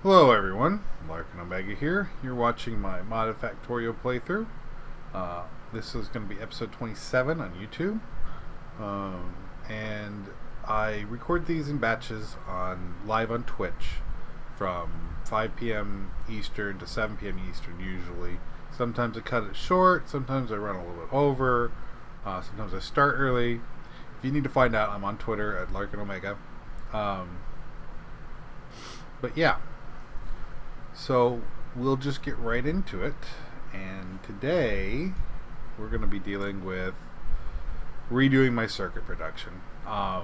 Hello everyone, Lark and Omega here. You're watching my modded Factorio playthrough. This is going to be episode 27 on YouTube. And I record these in batches live on Twitch from 5 p.m. Eastern to 7 p.m. Eastern usually. Sometimes I cut it short, sometimes I run a little bit over, sometimes I start early. If you need to find out, I'm on Twitter at Lark and Omega. But yeah. So we'll just get right into it, and today we're going to be dealing with redoing my circuit production. I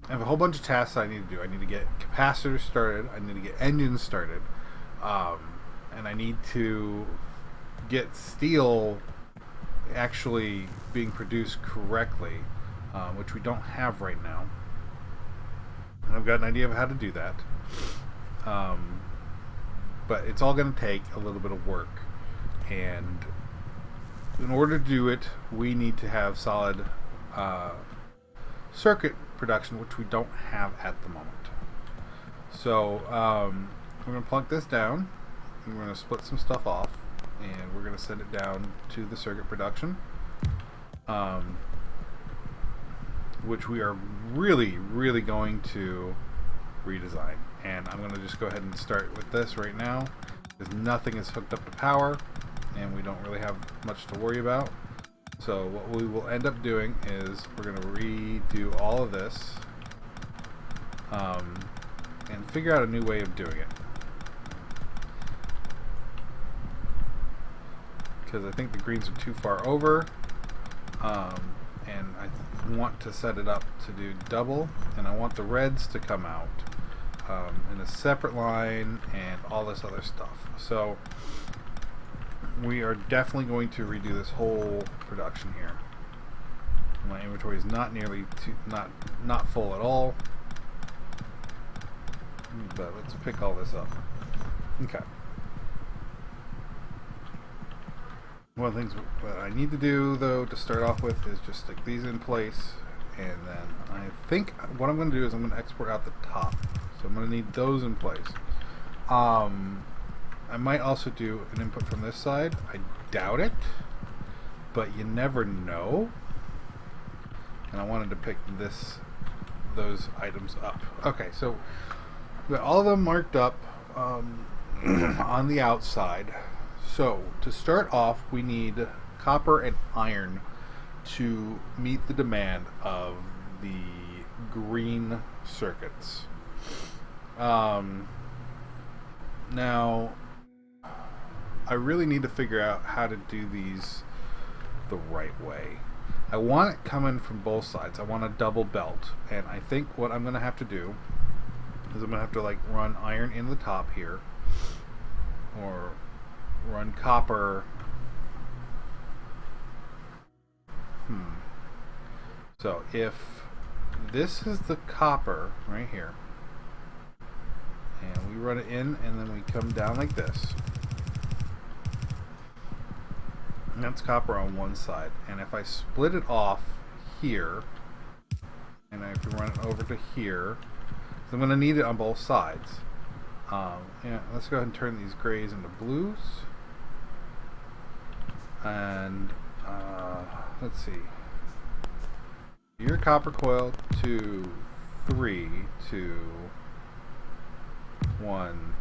have a whole bunch of tasks I need to do. I need to get capacitors started, I need to get engines started, and I need to get steel actually being produced correctly, which we don't have right now. And I've got an idea of how to do that. But it's all going to take a little bit of work, and in order to do it we need to have solid circuit production, which we don't have at the moment. So we're going to plunk this down, and we're going to split some stuff off, and we're going to send it down to the circuit production, which we are really going to redesign. And I'm going to just go ahead and start with this right now, because nothing is hooked up to power and we don't really have much to worry about. So what we will end up doing is we're going to redo all of this, and figure out a new way of doing it, because I think the greens are too far over, and I want to set it up to do double, and I want the reds to come out in a separate line and all this other stuff. So we are definitely going to redo this whole production here. My inventory is not not full at all, but let's pick all this up. Okay. One of the things that I need to do though to start off with is just stick these in place, and then I think what I'm going to do is I'm going to export out the top. So I'm going to need those in place. I might also do an input from this side. I doubt it, but you never know. And I wanted to pick those items up. Okay, so we got all of them marked up on the outside. So to start off, we need copper and iron to meet the demand of the green circuits. Now, I really need to figure out how to do these the right way. I want it coming from both sides. I want a double belt, and I think what I'm going to have to do is I'm going to have to like run iron in the top here, or run copper. So if this is the copper right here, and we run it in, and then we come down like this, and that's copper on one side. And if I split it off here, and I have to run it over to here, so I'm going to need it on both sides. Yeah, let's go ahead and turn these grays into blues, and let's see, your copper coil 2, 3, 2, 1,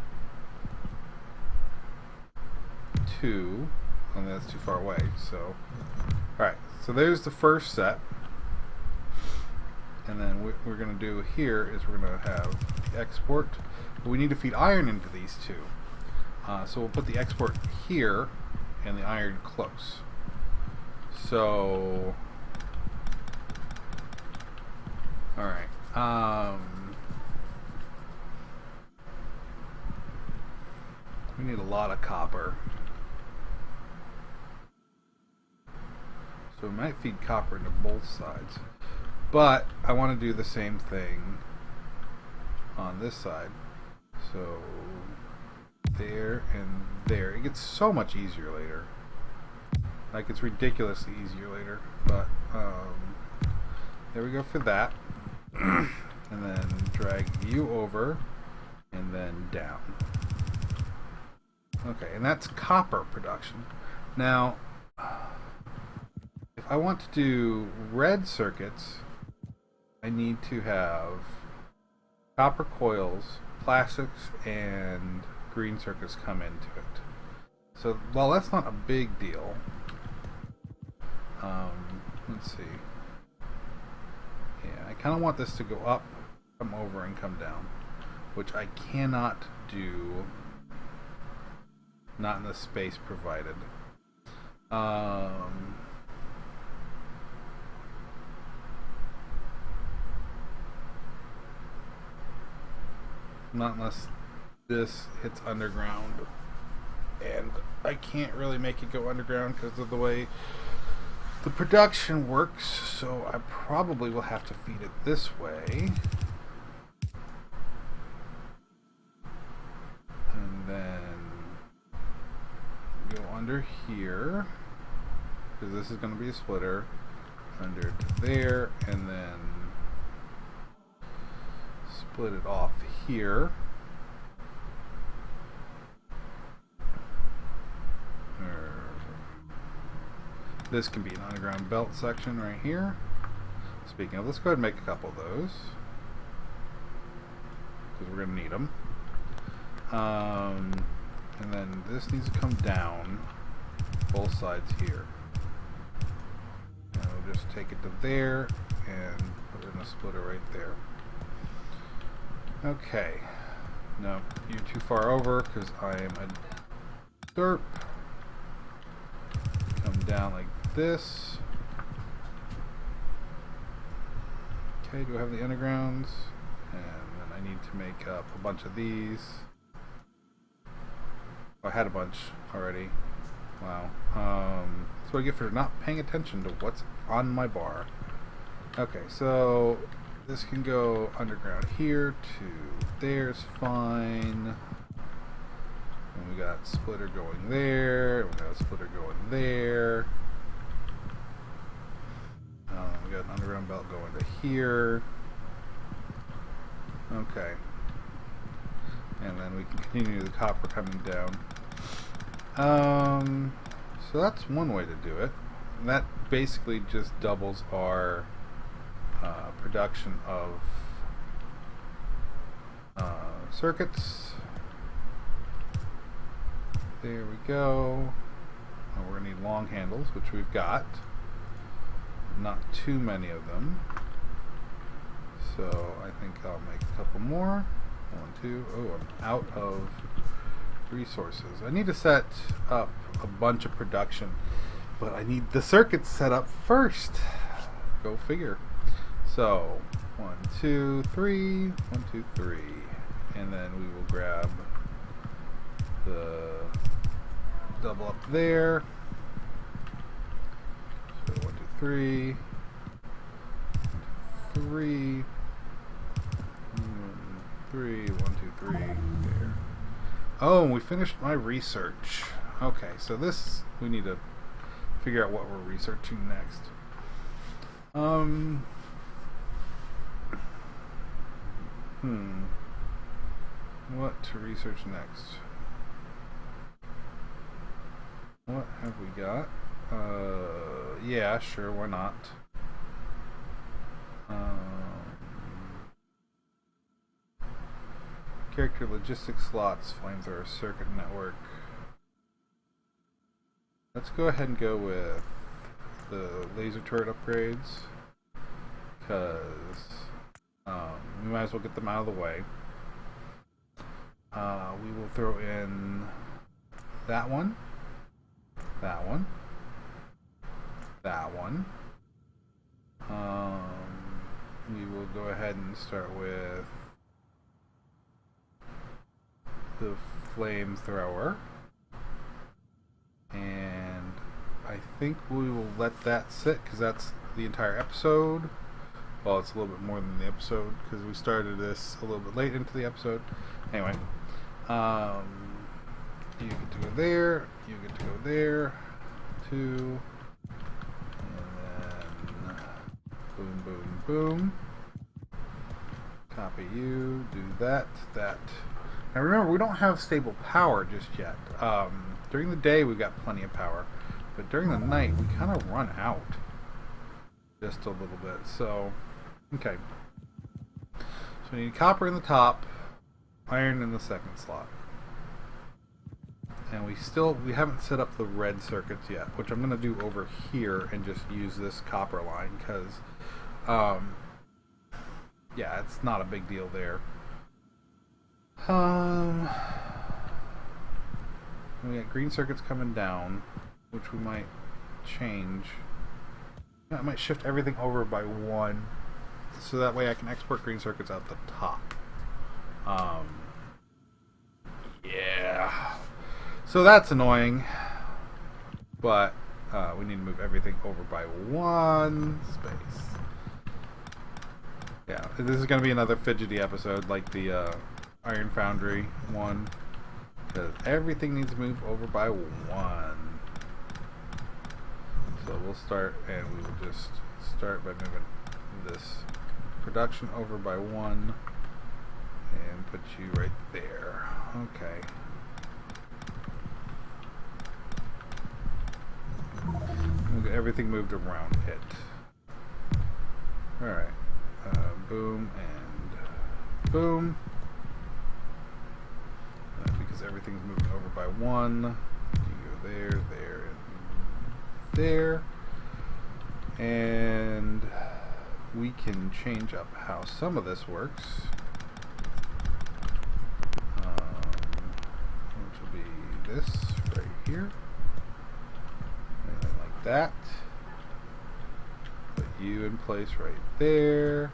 2. And that's too far away. So, alright, so there's the first set. And then what we're going to do here is we're going to have export. But we need to feed iron into these two. So we'll put the export here and the iron close. So, alright. We need a lot of copper. So we might feed copper into both sides. But I want to do the same thing on this side. So there and there. It gets so much easier later. Like, it's ridiculously easier later. But there we go for that. And then drag you over and then down. Okay, and that's copper production. Now, if I want to do red circuits, I need to have copper coils, plastics, and green circuits come into it. So, while that's not a big deal, let's see. Yeah, I kind of want this to go up, come over, and come down, which I cannot do, not in the space provided. Not unless this hits underground, and I can't really make it go underground because of the way the production works, so I probably will have to feed it this way. And then go under here, because this is going to be a splitter, under to there, and then split it off here. This can be an underground belt section right here. Speaking of, let's go ahead and make a couple of those, because we're going to need them. And then this needs to come down both sides here. And we'll just take it to there and put it in a splitter right there. Okay. No, you're too far over because I am a derp. Come down like this. Okay, do I have the undergrounds? And then I need to make up a bunch of these. Oh, I had a bunch already. Wow. That's what I get for not paying attention to what's on my bar. Okay, so this can go underground here to there's fine. And we got splitter going there. We got a splitter going there. We got an underground belt going to here. Okay. And then we can continue the copper coming down. So that's one way to do it. And that basically just doubles our production of circuits. There we go. Oh, we're going to need long handles, which we've got. Not too many of them. So I think I'll make a couple more. 1, 2. Oh, I'm out of resources. I need to set up a bunch of production, but I need the circuits set up first. Go figure. So 1, 2, 3. 1, 2, 3. And then we will grab the double up there. So 1, 2, 3. 3. 3. 1, 2, 3. There. Oh, and we finished my research. Okay, so this we need to figure out what we're researching next. What to research next? What have we got? Yeah, sure, why not? Character logistics slots, flamethrower circuit network. Let's go ahead and go with the laser turret upgrades, because we might as well get them out of the way. We will throw in that one, that one, that one. We will go ahead and start with the flamethrower, and I think we will let that sit because that's the entire episode. Well, it's a little bit more than the episode because we started this a little bit late into the episode. Anyway, you get to go there, you get to go there, 2, and then boom, boom, boom. Copy you, do that, that, Now remember, we don't have stable power just yet. During the day we've got plenty of power, but during the night we kind of run out just a little bit. So, okay. So we need copper in the top, iron in the second slot. And we haven't set up the red circuits yet, which I'm going to do over here and just use this copper line because, yeah, it's not a big deal there. We got green circuits coming down, which we might change. I might shift everything over by 1, so that way I can export green circuits out the top. Yeah. So that's annoying, but we need to move everything over by 1 space. Yeah, this is going to be another fidgety episode like the Iron Foundry one, because everything needs to move over by 1. So we'll start, and we will just start by moving this production over by 1 and put you right there. Okay. We'll get everything moved around it. Alright. Boom and boom. Because everything's moving over by 1. You go there, there, and there. And we can change up how some of this works. Which will be this right here. Like that. Put you in place right there.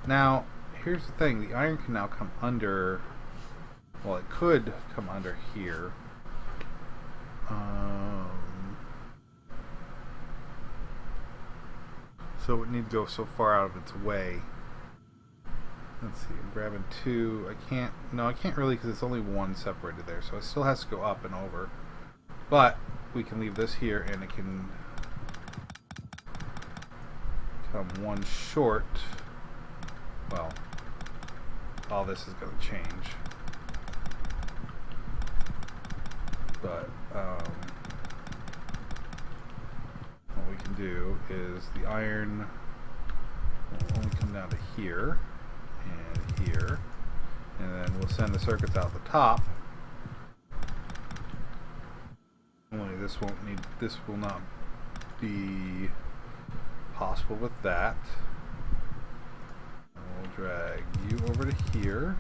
Now, here's the thing. The iron can now come under... Well, it could come under here. So it would need to go so far out of its way. Let's see, I'm grabbing 2. I can't... No, I can't really because it's only 1 separated there. So it still has to go up and over. But we can leave this here and it can come 1 short. Well, all this is going to change. But what we can do is the iron will only come down to here and here, and then we'll send the circuits out the top. Only this will not be possible with that. And we'll drag you over to here,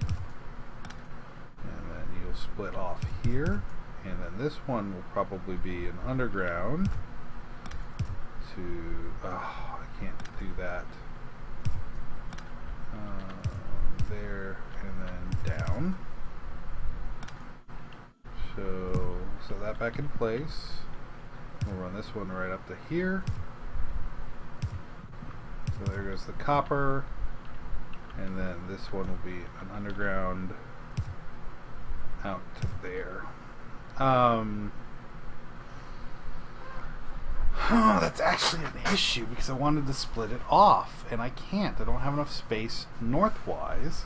and then you'll split off here, and then this one will probably be an underground to, oh, I can't do that. There and then down. So set that back in place. We'll run this one right up to here. So there goes the copper, and then this one will be an underground out to there. That's actually an issue because I wanted to split it off, and I can't. I don't have enough space northwise.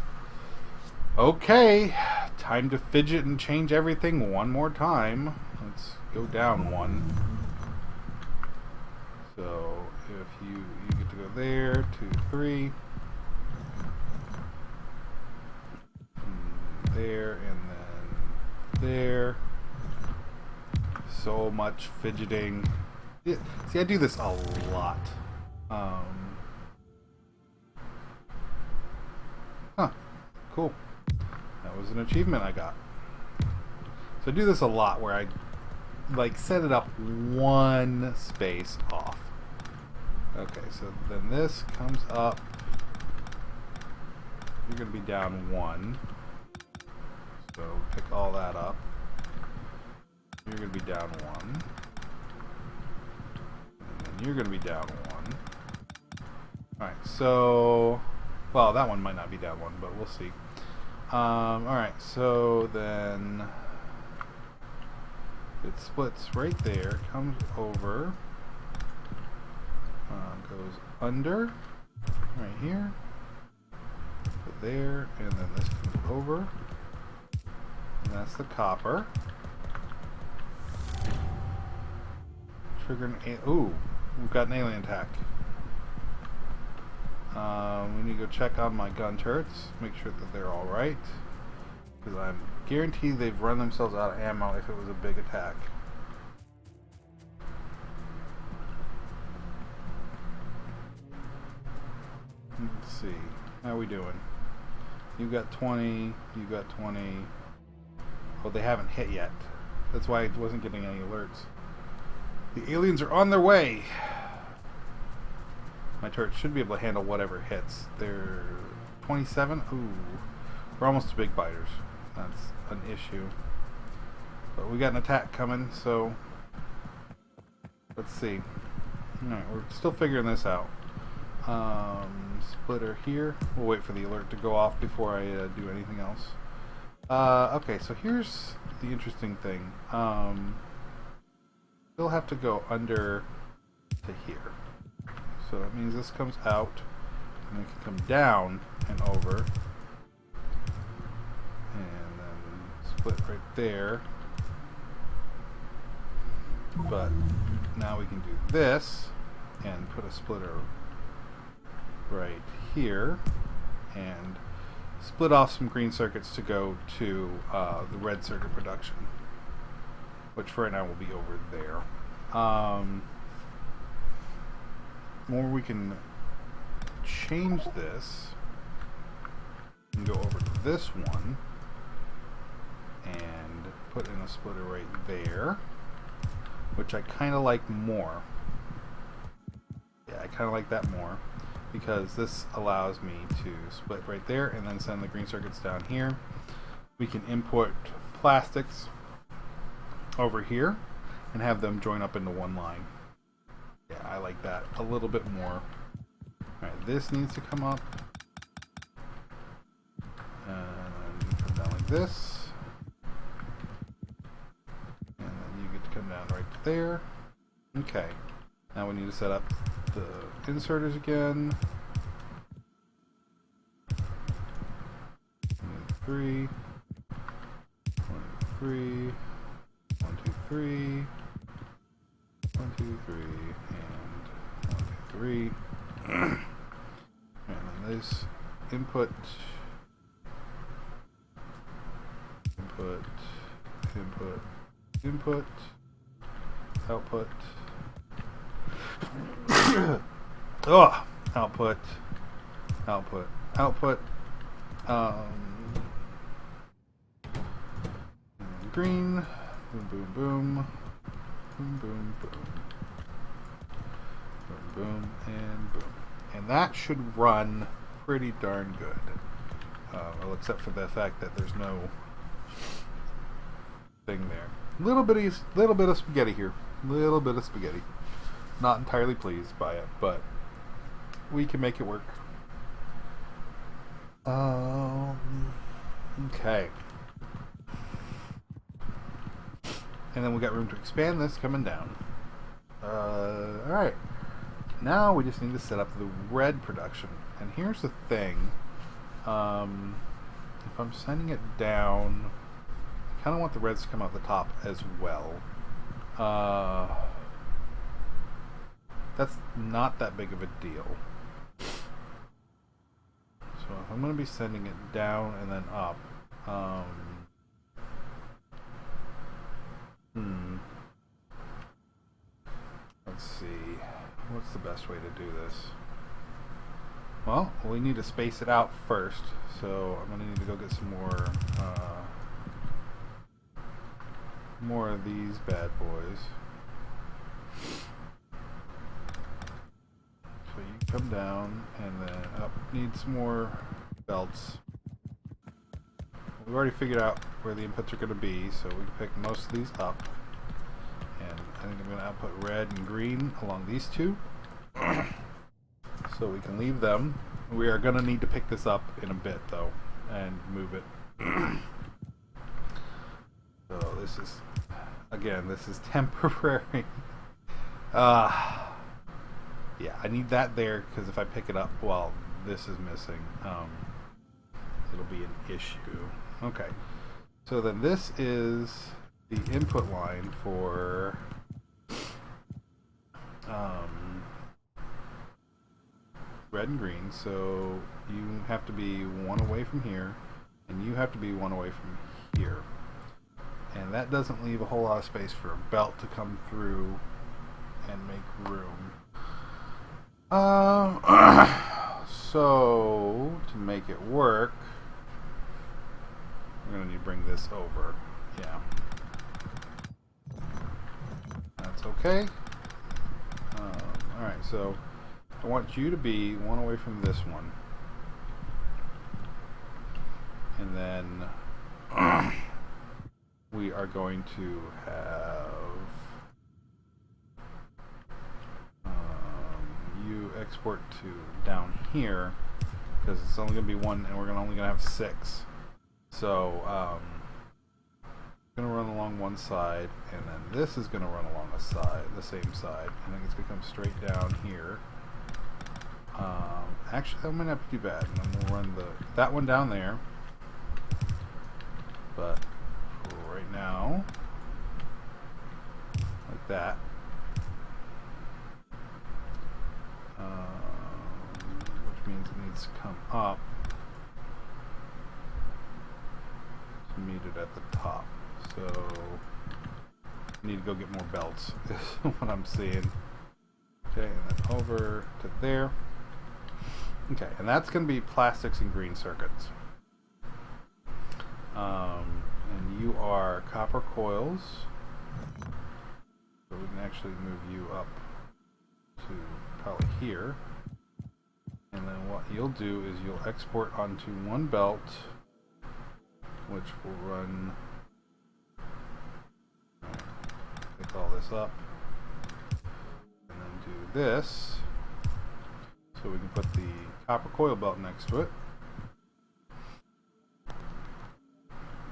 Okay, time to fidget and change everything one more time. Let's go down 1. So if you get to go there, 2, 3, there, and then there. So much fidgeting. Yeah, see, I do this a lot. Cool. That was an achievement I got. So I do this a lot where I like set it up 1 space off. Okay, so then this comes up. You're going to be down 1. So pick all that up. You're going to be down 1. And then you're going to be down 1. Alright, so... Well, that one might not be down 1, but we'll see. Alright, so then... It splits right there, comes over, goes under, right here. Put there, and then this comes over. And that's the copper. Trigger an ooh, we've got an alien attack. We need to go check on my gun turrets, make sure that they're alright. Because I'm guaranteed they've run themselves out of ammo if it was a big attack. Let's see. How are we doing? You got 20, you got 20. Oh, they haven't hit yet. That's why I wasn't getting any alerts. The aliens are on their way. My turret should be able to handle whatever hits. They're 27. Ooh. We're almost to big biters. That's an issue. But we got an attack coming, so let's see. Alright, we're still figuring this out. Splitter here. We'll wait for the alert to go off before I do anything else. Okay, so here's the interesting thing. We'll have to go under to here. So that means this comes out, and it can come down and over. And then split right there. But now we can do this and put a splitter right here and split off some green circuits to go to the red circuit production, which for right now will be over there. Or we can change this and go over to this one and put in a splitter right there, which I kind of like more. Yeah, I kind of like that more because this allows me to split right there and then send the green circuits down here. We can import plastics over here and have them join up into one line. Yeah, I like that a little bit more. Alright, this needs to come up. And then come down like this. And then you get to come down right there. Okay. Now we need to set up the inserters again. 3. 1, 3. 1, 2, 3. 1, 2, 3, and 1, 2, 3. And then this input, output. Oh, output. Green. Boom, boom, boom. Boom, boom, boom. Boom, boom, and boom. And that should run pretty darn good. Well, except for the fact that there's no thing there. Little bit of spaghetti here. Little bit of spaghetti. Not entirely pleased by it, but we can make it work. Okay. And then we got room to expand this coming down. Alright. Now we just need to set up the red production. And here's the thing. If I'm sending it down, I kind of want the reds to come out the top as well. That's not that big of a deal. So if I'm going to be sending it down and then up, let's see. What's the best way to do this? Well, we need to space it out first, so I'm going to need to go get some more of these bad boys. So you come down and then up. Need some more belts. We've already figured out where the inputs are going to be, so we can pick most of these up. And I think I'm going to output red and green along these two. So we can leave them. We are going to need to pick this up in a bit, though, and move it. So this is, again, this is temporary. Yeah, I need that there, because if I pick it up, well, this is missing. it'll be an issue. Okay. So then this is the input line for red and green. So you have to be one away from here, and you have to be one away from here. And that doesn't leave a whole lot of space for a belt to come through and make room. So to make it work, we're going to need to bring this over. Yeah. That's okay. Alright, so I want you to be one away from this one. And then we are going to have you export to down here, because it's only going to be one, and we're only going to have 6. So going to run along one side, and then this is going to run along the same side, and then it's going to come straight down here. Actually, that might not be too bad. And then we'll run that one down there. But for right now, like that. Which means it needs to come up to meet it at the top. So I need to go get more belts is what I'm seeing. Okay, and then over to there. Okay, and that's going to be plastics and green circuits. And you are copper coils. So we can actually move you up to probably here. And then what you'll do is you'll export onto one belt, which will run, pick all this up, and then do this. So we can put the copper coil belt next to it.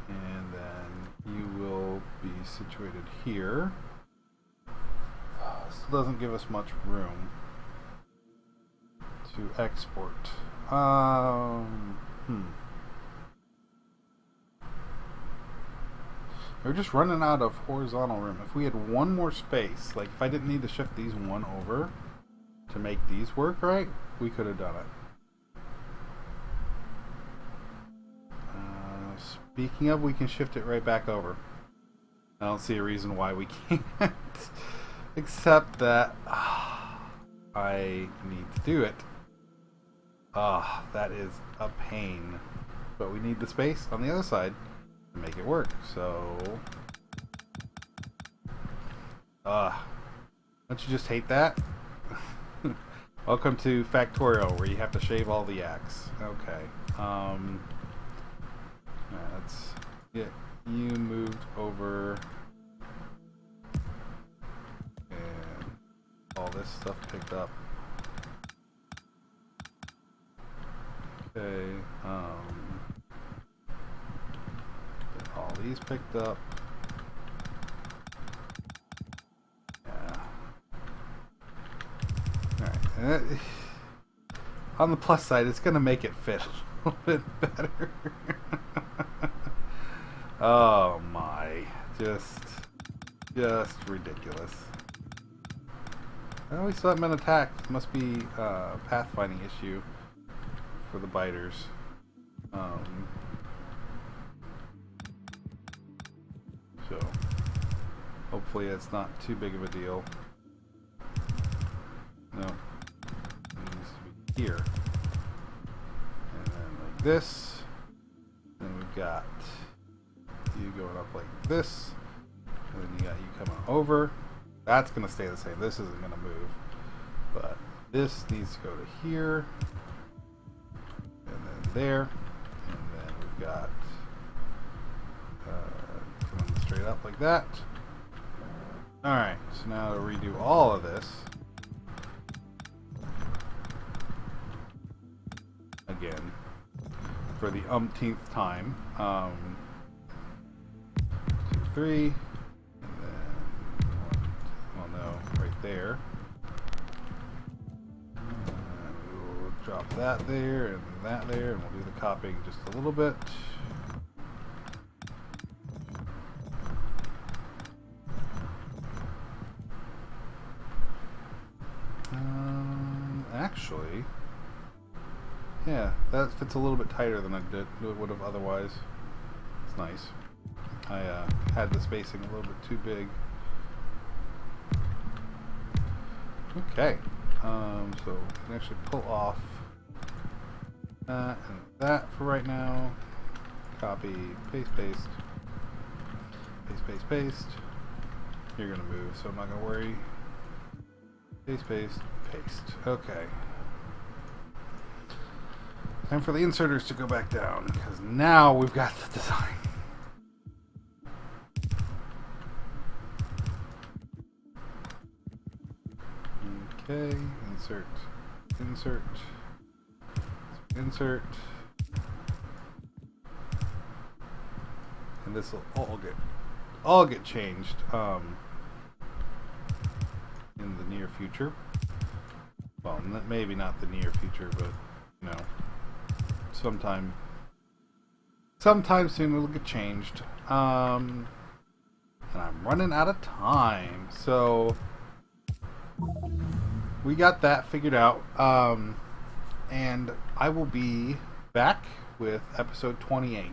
And then you will be situated here. This doesn't give us much room to export. We're just running out of horizontal room. If we had one more space, like if I didn't need to shift these one over to make these work right, we could have done it. Speaking of, we can shift it right back over. I don't see a reason why we can't. Except that I need to do it. That is a pain. But we need the space on the other side to make it work. So, don't you just hate that? Welcome to Factorio, where you have to shave all the X. Okay. Let's get you moved over. And all this stuff picked up. Okay, get all these picked up. Yeah. Alright. On the plus side, it's going to make it fit a little bit better. Oh my. Just ridiculous. Oh, we still haven't been attacked. Must be a pathfinding issue for the biters. So hopefully it's not too big of a deal. No. It needs to be here. And then like this. Then we've got you going up like this. And then you got you coming over. That's going to stay the same. This isn't going to move. But this needs to go to here. And then there. And then we've got coming straight up like that. Alright, so now to redo all of this. Again. For the umpteenth time. 2, 3. Right there. We will drop that there and that there, and we'll do the copying just a little bit. Actually, yeah, that fits a little bit tighter than it would have otherwise. It's nice. I had the spacing a little bit too big. Okay, so we can actually pull off that and that for right now. Copy, paste, paste, paste, paste, paste. You're gonna move, so I'm not gonna worry. Paste, paste, paste. Okay. Time for the inserters to go back down, because now we've got the design. Okay, insert, insert, insert. And this will all get changed in the near future. Well, maybe not the near future, but you know, sometime soon it'll get changed. And I'm running out of time, so we got that figured out. And I will be back with episode 28.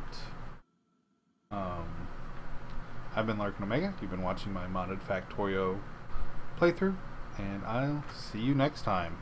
I've been Larkin Omega. You've been watching my modded Factorio playthrough, and I'll see you next time.